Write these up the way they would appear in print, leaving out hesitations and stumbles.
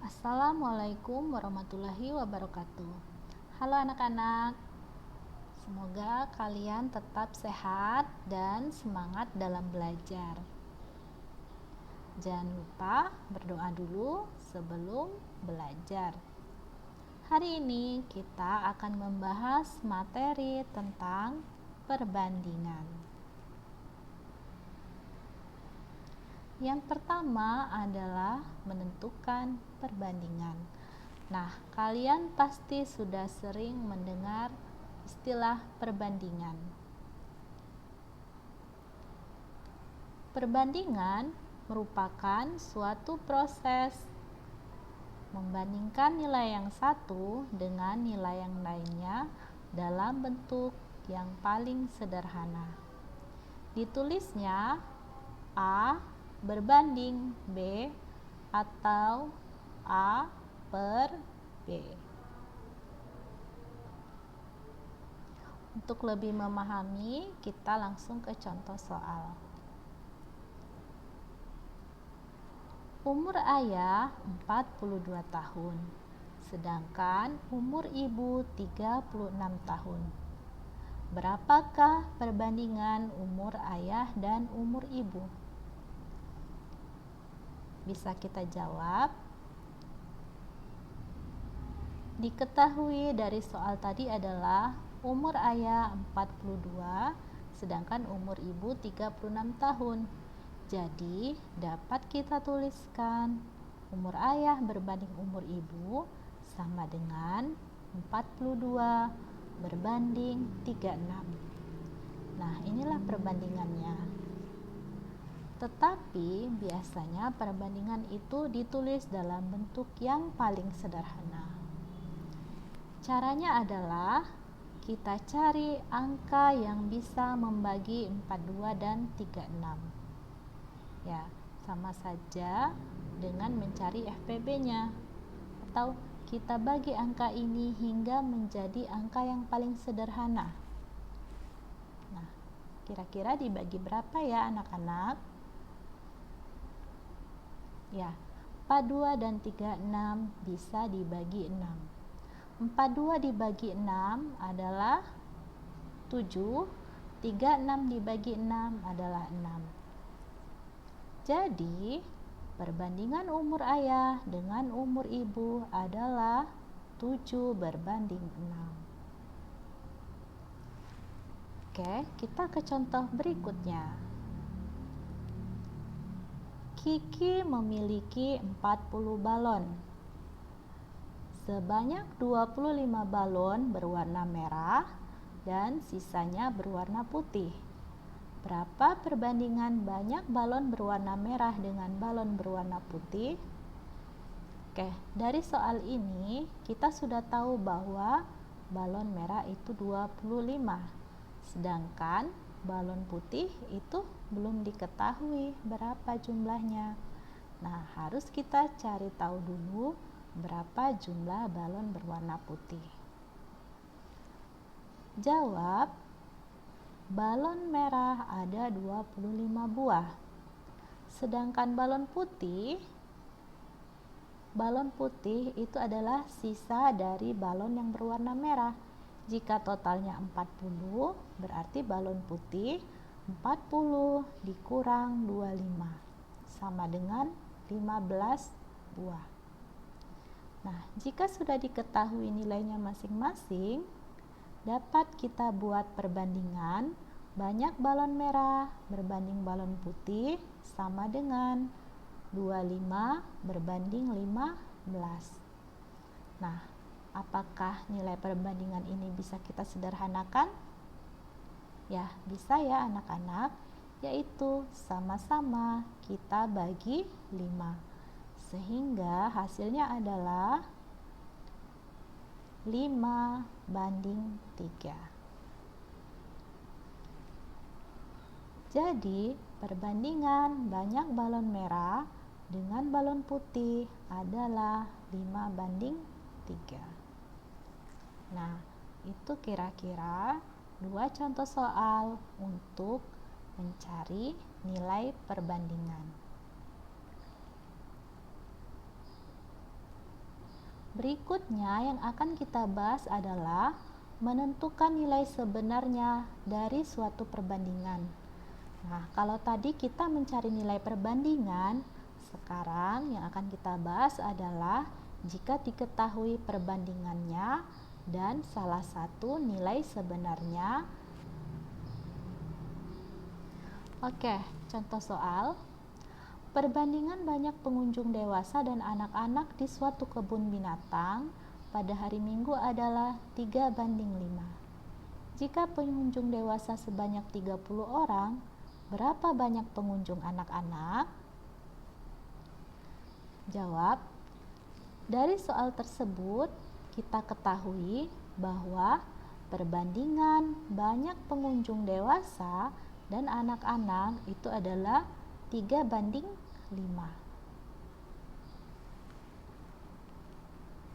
Assalamualaikum warahmatullahi wabarakatuh. Halo anak-anak, semoga kalian tetap sehat dan semangat dalam belajar. Jangan lupa berdoa dulu sebelum belajar. Hari ini kita akan membahas materi tentang perbandingan. Yang pertama adalah menentukan perbandingan. Nah, kalian pasti sudah sering mendengar istilah perbandingan. Perbandingan merupakan suatu proses membandingkan nilai yang satu dengan nilai yang lainnya dalam bentuk yang paling sederhana. Ditulisnya A berbanding B atau A per B. Untuk lebih memahami, kita langsung ke contoh soal. Umur ayah 42 tahun, sedangkan umur ibu 36 tahun. Berapakah perbandingan umur ayah dan umur ibu? Bisa kita jawab. Diketahui dari soal tadi adalah umur ayah 42 sedangkan umur ibu 36 tahun. Jadi dapat kita tuliskan umur ayah berbanding umur ibu sama dengan 42 berbanding 36. Nah, inilah perbandingannya. Tetapi biasanya perbandingan itu ditulis dalam bentuk yang paling sederhana. Caranya adalah kita cari angka yang bisa membagi 42 dan 36. Ya, sama saja dengan mencari FPB-nya. Atau kita bagi angka ini hingga menjadi angka yang paling sederhana. Nah, kira-kira dibagi berapa ya anak-anak? Ya, 42 dan 36 bisa dibagi 6. 42 dibagi 6 adalah 7, 36 dibagi 6 adalah 6. Jadi, perbandingan umur ayah dengan umur ibu adalah 7 berbanding 6. Oke, kita ke contoh berikutnya. Kiki memiliki 40 balon. Sebanyak 25 balon berwarna merah dan sisanya berwarna putih. Berapa perbandingan banyak balon berwarna merah dengan balon berwarna putih? Oke, dari soal ini kita sudah tahu bahwa balon merah itu 25, sedangkan balon putih itu belum diketahui berapa jumlahnya. Nah, harus kita cari tahu dulu berapa jumlah balon berwarna putih. Jawab, balon merah ada 25 buah. Sedangkan balon putih itu adalah sisa dari balon yang berwarna merah. Jika totalnya 40, berarti balon putih 40 dikurang 25 sama dengan 15 buah. Nah, jika sudah diketahui nilainya masing-masing, dapat kita buat perbandingan banyak balon merah berbanding balon putih sama dengan 25 berbanding 15. Nah, apakah nilai perbandingan ini bisa kita sederhanakan? Ya, bisa ya anak-anak, yaitu sama-sama kita bagi 5. Sehingga hasilnya adalah 5 banding 3. Jadi, perbandingan banyak balon merah dengan balon putih adalah 5 banding 3. Nah, itu kira-kira 2 contoh soal untuk mencari nilai perbandingan. Berikutnya yang akan kita bahas adalah menentukan nilai sebenarnya dari suatu perbandingan. Nah, kalau tadi kita mencari nilai perbandingan, sekarang yang akan kita bahas adalah jika diketahui perbandingannya dan salah satu nilai sebenarnya. Oke, contoh soal. Perbandingan banyak pengunjung dewasa dan anak-anak di suatu kebun binatang pada hari Minggu adalah 3:5. Jika pengunjung dewasa sebanyak 30 orang, berapa banyak pengunjung anak-anak? Jawab. Dari soal tersebut, kita ketahui bahwa perbandingan banyak pengunjung dewasa dan anak-anak itu adalah 3:5.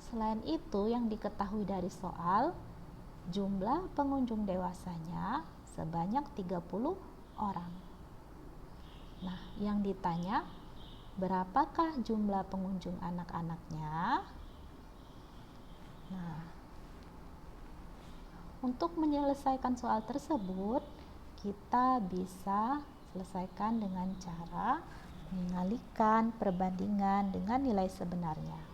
Selain itu, yang diketahui dari soal, jumlah pengunjung dewasanya sebanyak 30 orang. Nah, yang ditanya, berapakah jumlah pengunjung anak-anaknya? Nah, untuk menyelesaikan soal tersebut, kita bisa selesaikan dengan cara mengalihkan perbandingan dengan nilai sebenarnya.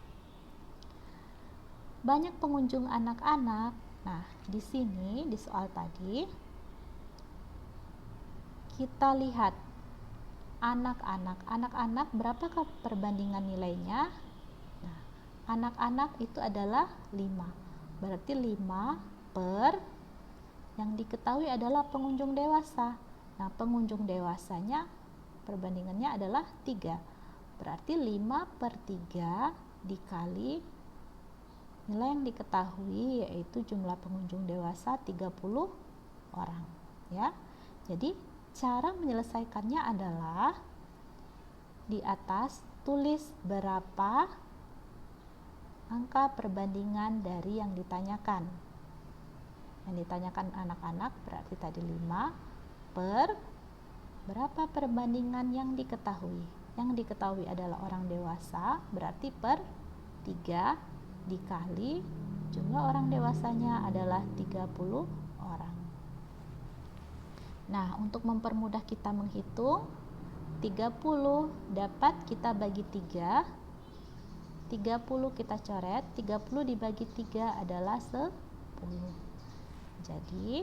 Banyak pengunjung anak-anak. Nah, di sini di soal tadi kita lihat anak-anak berapakah perbandingan nilainya? Nah, anak-anak itu adalah 5. Berarti 5 per yang diketahui adalah pengunjung dewasa. Nah, pengunjung dewasanya perbandingannya adalah 3. Berarti 5/3 dikali nilai yang diketahui, yaitu jumlah pengunjung dewasa 30 orang. Ya. Jadi, cara menyelesaikannya adalah di atas tulis berapa angka perbandingan dari yang ditanyakan. Yang ditanyakan anak-anak berarti tadi 5 per berapa perbandingan yang diketahui. Yang diketahui adalah orang dewasa, berarti per 3 dikali jumlah orang dewasanya adalah 30 orang. Nah, untuk mempermudah kita menghitung, 30 dapat kita bagi 3. 30 kita coret, 30 dibagi 3 adalah 10. Jadi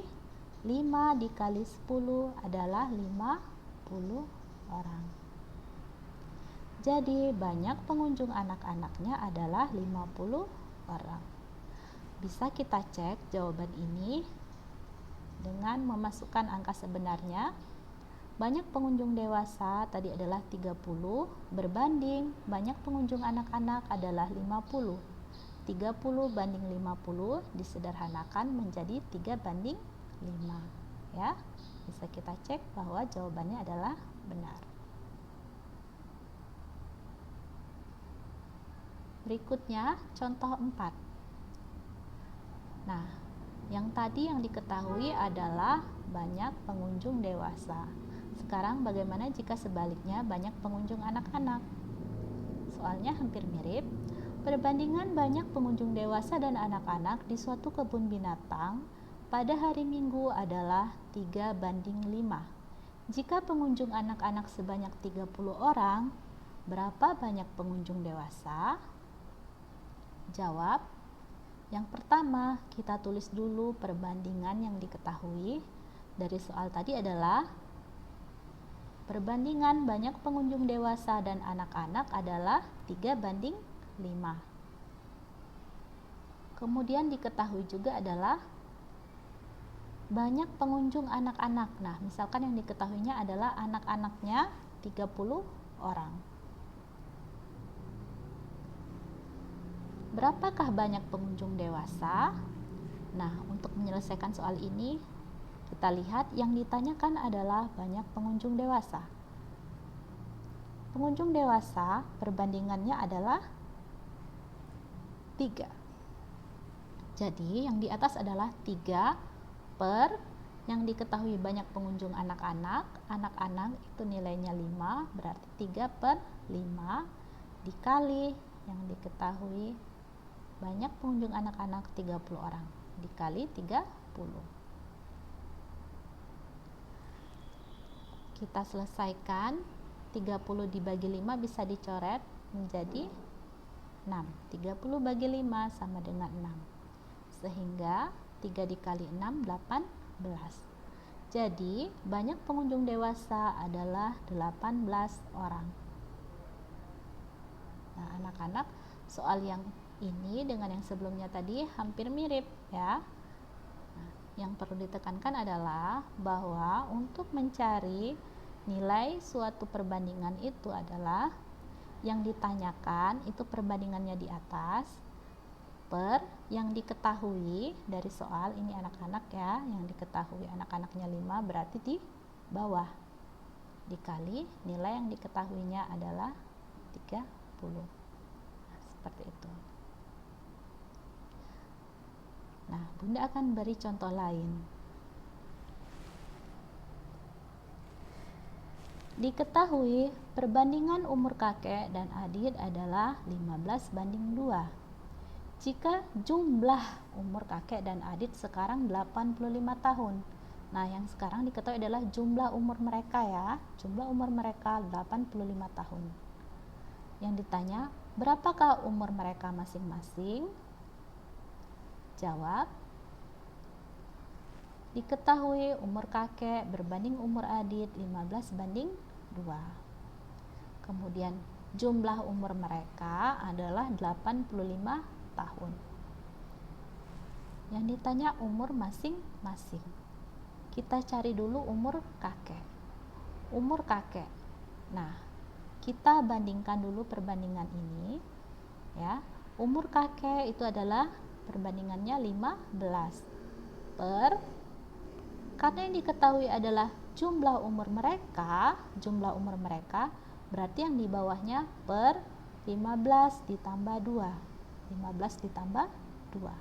5 dikali 10 adalah 50 orang. Jadi banyak pengunjung anak-anaknya adalah 50 orang. Bisa kita cek jawaban ini dengan memasukkan angka sebenarnya. Banyak pengunjung dewasa tadi adalah 30 berbanding banyak pengunjung anak-anak adalah 50. 30 banding 50 disederhanakan menjadi 3:5, ya. Bisa kita cek bahwa jawabannya adalah benar. Berikutnya contoh 4. Nah, yang tadi yang diketahui adalah banyak pengunjung dewasa. Sekarang bagaimana jika sebaliknya banyak pengunjung anak-anak? Soalnya hampir mirip. Perbandingan banyak pengunjung dewasa dan anak-anak di suatu kebun binatang pada hari Minggu adalah 3:5. Jika pengunjung anak-anak sebanyak 30 orang, berapa banyak pengunjung dewasa? Jawab. Yang pertama, kita tulis dulu perbandingan yang diketahui. Dari soal tadi adalah perbandingan banyak pengunjung dewasa dan anak-anak adalah 3:5. Kemudian diketahui juga adalah banyak pengunjung anak-anak. Nah, misalkan yang diketahuinya adalah anak-anaknya 30 orang. Berapakah banyak pengunjung dewasa? Nah, untuk menyelesaikan soal ini, kita lihat yang ditanyakan adalah banyak pengunjung dewasa. Pengunjung dewasa perbandingannya adalah 3. Jadi yang di atas adalah 3 per yang diketahui banyak pengunjung anak-anak. Anak-anak itu nilainya 5, berarti 3/5 dikali yang diketahui banyak pengunjung anak-anak 30 orang dikali 30. Kita selesaikan. 30 dibagi 5 bisa dicoret menjadi 6. 30 bagi 5 sama dengan 6. Sehingga 3 dikali 6 18. Jadi banyak pengunjung dewasa adalah 18 orang. Nah, anak-anak, soal yang ini dengan yang sebelumnya tadi hampir mirip ya. Nah, yang perlu ditekankan adalah bahwa untuk mencari nilai suatu perbandingan itu adalah yang ditanyakan itu perbandingannya di atas per yang diketahui dari soal ini anak-anak ya, yang diketahui anak-anaknya 5 berarti di bawah dikali nilai yang diketahuinya adalah 30. Nah, seperti itu. Nah, Bunda akan beri contoh lain. Diketahui perbandingan umur kakek dan adik adalah 15:2. Jika jumlah umur kakek dan adik sekarang 85 tahun. Nah, yang sekarang diketahui adalah jumlah umur mereka ya. Jumlah umur mereka 85 tahun. Yang ditanya, berapakah umur mereka masing-masing? Jawab. Diketahui umur kakek berbanding umur adik 15:2. Kemudian jumlah umur mereka adalah 85 tahun. Yang ditanya umur masing-masing. Kita cari dulu umur kakek. Umur kakek. Nah, kita bandingkan dulu perbandingan ini ya. Umur kakek itu adalah perbandingannya 15 per, karena yang diketahui adalah jumlah umur mereka berarti yang di bawahnya per 15 ditambah 2. 15 ditambah 2.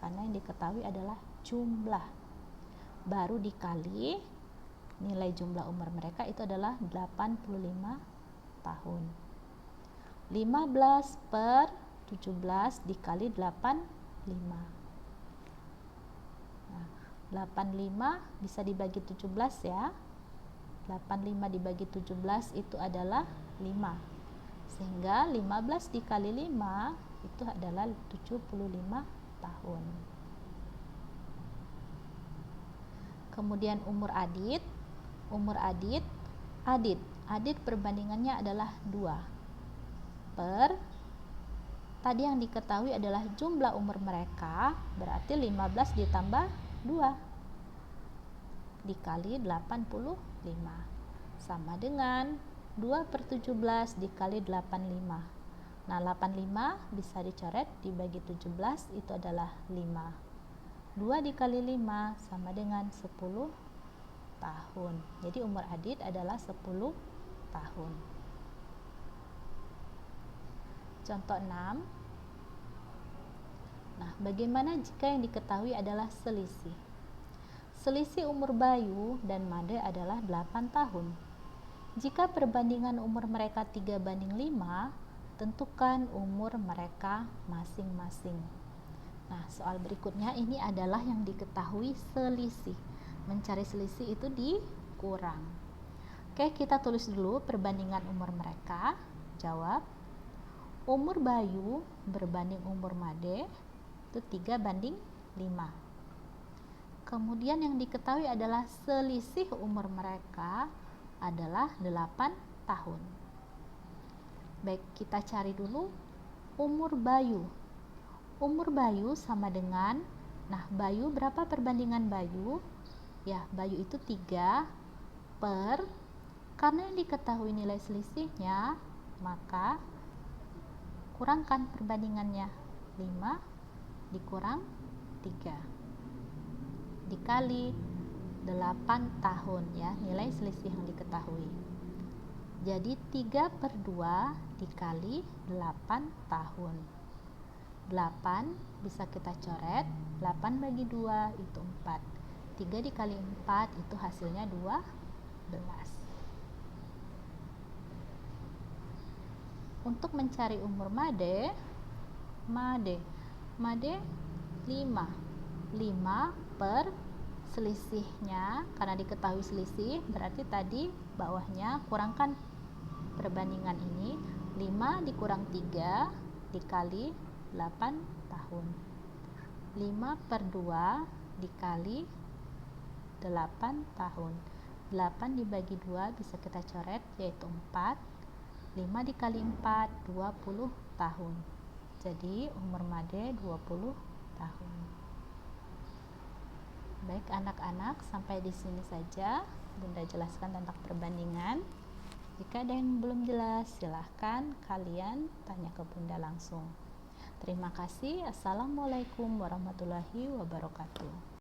Karena yang diketahui adalah jumlah. Baru dikali nilai jumlah umur mereka itu adalah 85 tahun. 15 per 17 dikali 85. 85 bisa dibagi 17 ya. 85 dibagi 17 itu adalah 5. Sehingga 15 dikali 5 itu adalah 75 tahun. Kemudian umur adit. Adit perbandingannya adalah 2 per, tadi yang diketahui adalah jumlah umur mereka berarti 15 ditambah 2 dikali 85 sama dengan 2 per 17 dikali 85. Nah, 85 bisa dicoret dibagi 17 itu adalah 5. 2 dikali 5 sama dengan 10 tahun. Jadi umur adit adalah 10 tahun. Contoh 6. Nah, bagaimana jika yang diketahui adalah selisih? Selisih umur Bayu dan Made adalah 8 tahun. Jika perbandingan umur mereka 3:5, tentukan umur mereka masing-masing. Nah, soal berikutnya ini adalah yang diketahui selisih. Mencari selisih itu dikurang. Oke, kita tulis dulu perbandingan umur mereka. Jawab. Umur Bayu berbanding umur Made itu 3:5. Kemudian yang diketahui adalah selisih umur mereka adalah 8 tahun. Baik, kita cari dulu umur Bayu. Umur Bayu sama dengan, nah Bayu berapa perbandingan Bayu? Ya, Bayu itu 3 per, karena yang diketahui nilai selisihnya, maka kurangkan perbandingannya. 5 dikurang 3 dikali 8 tahun ya, nilai selisih yang diketahui. Jadi 3/2 dikali 8 tahun. 8 bisa kita coret, 8 bagi 2 itu 4. 3 dikali 4 itu hasilnya 12. Untuk mencari umur Made, Made. Made 5. 5 per selisihnya, karena diketahui selisih berarti tadi bawahnya kurangkan perbandingan ini, 5 dikurang 3 dikali 8 tahun. 5 per 2 dikali 8 tahun. 8 dibagi 2 bisa kita coret yaitu 4. 5 dikali 4 20 tahun. Jadi umur Made 20 tahun. Baik anak-anak, sampai di sini saja Bunda jelaskan tentang perbandingan. Jika ada yang belum jelas, silahkan kalian tanya ke Bunda langsung. Terima kasih. Assalamualaikum warahmatullahi wabarakatuh.